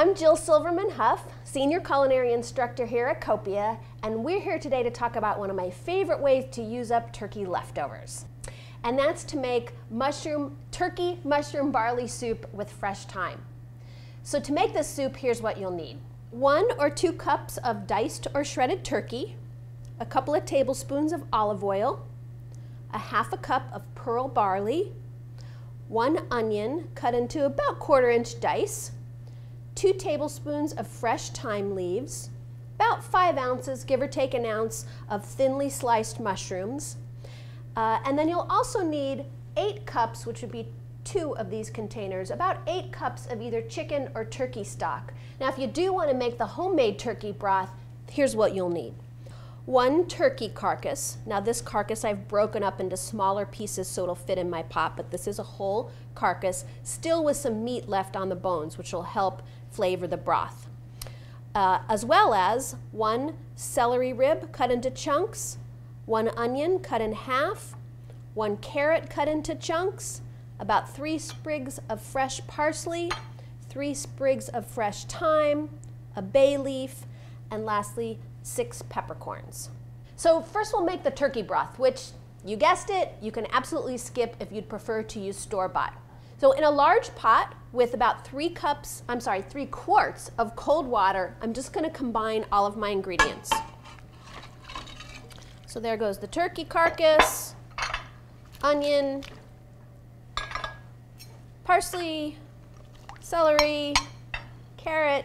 I'm Jill Silverman Hough, Senior Culinary Instructor here at Copia, and we're here today to talk about one of my favorite ways to use up turkey leftovers. And that's to make turkey mushroom barley soup with fresh thyme. So to make this soup, here's what you'll need. 1 or 2 cups of diced or shredded turkey, a couple of tablespoons of olive oil, a half a cup of pearl barley, 1 onion cut into about 1/4-inch dice, 2 tablespoons of fresh thyme leaves, about 5 ounces, give or take an ounce, of thinly sliced mushrooms. And then you'll also need 8 cups, which would be 2 of these containers, about 8 cups of either chicken or turkey stock. Now, if you do want to make the homemade turkey broth, here's what you'll need. 1 turkey carcass. Now this carcass I've broken up into smaller pieces so it'll fit in my pot, but this is a whole carcass, still with some meat left on the bones, which will help flavor the broth. As well as 1 celery rib cut into chunks, 1 onion cut in half, 1 carrot cut into chunks, about 3 sprigs of fresh parsley, 3 sprigs of fresh thyme, a bay leaf, and lastly 6 peppercorns. So first we'll make the turkey broth, which, you guessed it, you can absolutely skip if you'd prefer to use store-bought. So in a large pot with about 3 quarts of cold water, I'm just going to combine all of my ingredients. So there goes the turkey carcass, onion, parsley, celery, carrot,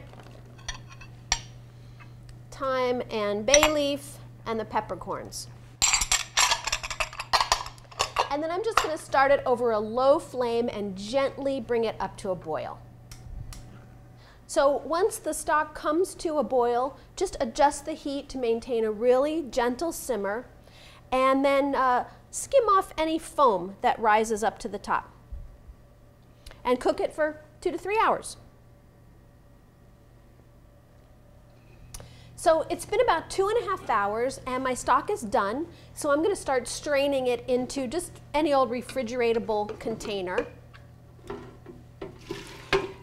thyme and bay leaf, and the peppercorns. And then I'm just going to start it over a low flame and gently bring it up to a boil. So once the stock comes to a boil, just adjust the heat to maintain a really gentle simmer, and then skim off any foam that rises up to the top. And cook it for 2 to 3 hours. So it's been about 2.5 hours and my stock is done. So I'm going to start straining it into just any old refrigeratable container.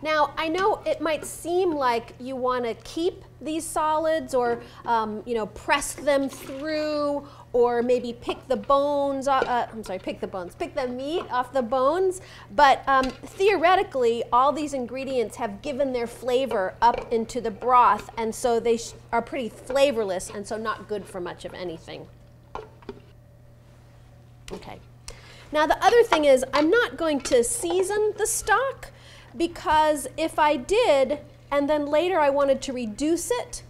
Now I know it might seem like you want to keep these solids or press them through, or maybe pick the bones, pick the meat off the bones, but theoretically all these ingredients have given their flavor up into the broth, and so they are pretty flavorless and so not good for much of anything. Okay. Now the other thing is I'm not going to season the stock, because if I did and then later I wanted to reduce it,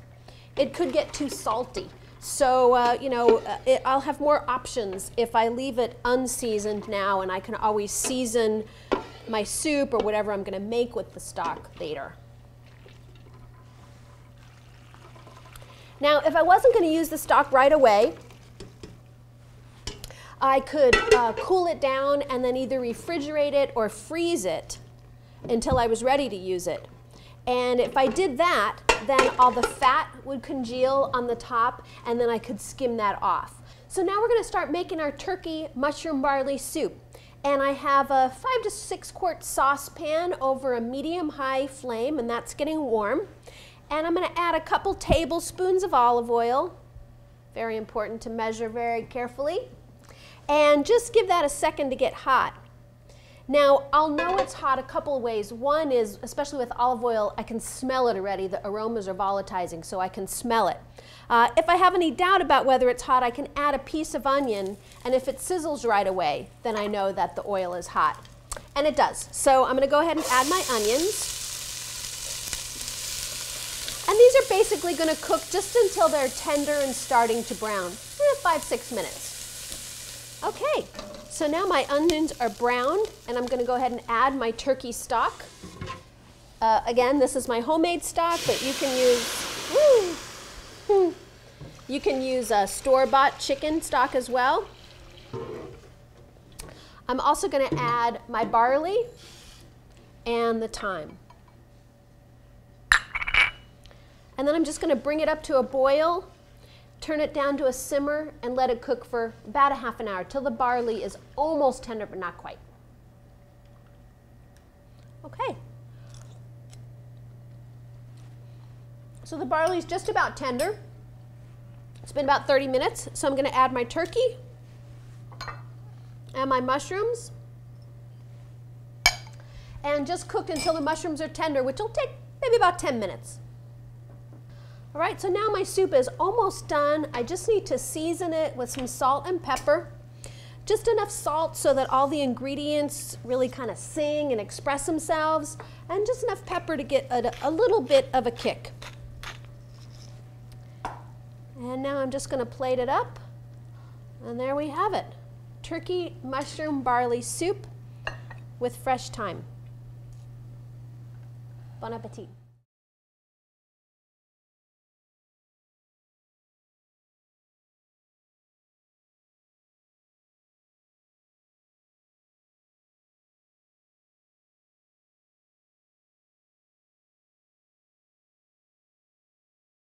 it could get too salty. So, I'll have more options if I leave it unseasoned now, and I can always season my soup or whatever I'm going to make with the stock later. Now, if I wasn't going to use the stock right away, I could cool it down and then either refrigerate it or freeze it until I was ready to use it. And if I did that, then all the fat would congeal on the top, and then I could skim that off. So now we're going to start making our turkey mushroom barley soup. And I have a 5 to 6 quart saucepan over a medium-high flame, and that's getting warm. And I'm going to add a couple tablespoons of olive oil. Very important to measure very carefully. And just give that a second to get hot. Now, I'll know it's hot a couple of ways. One is, especially with olive oil, I can smell it already. The aromas are volatilizing, so I can smell it. If I have any doubt about whether it's hot, I can add a piece of onion, and if it sizzles right away, then I know that the oil is hot. And it does. So I'm going to go ahead and add my onions. And these are basically going to cook just until they're tender and starting to brown. 5-6 minutes. Okay. So now my onions are browned, and I'm going to go ahead and add my turkey stock. Again, this is my homemade stock, but you can use store-bought chicken stock as well. I'm also going to add my barley and the thyme. And then I'm just going to bring it up to a boil, turn it down to a simmer, and let it cook for about a half an hour till the barley is almost tender but not quite. Okay. So the barley's just about tender. It's been about 30 minutes, so I'm going to add my turkey and my mushrooms and just cook until the mushrooms are tender, which will take maybe about 10 minutes. All right, so now my soup is almost done. I just need to season it with some salt and pepper. Just enough salt so that all the ingredients really kind of sing and express themselves, and just enough pepper to get a little bit of a kick. And now I'm just going to plate it up, and there we have it. Turkey mushroom barley soup with fresh thyme. Bon appetit.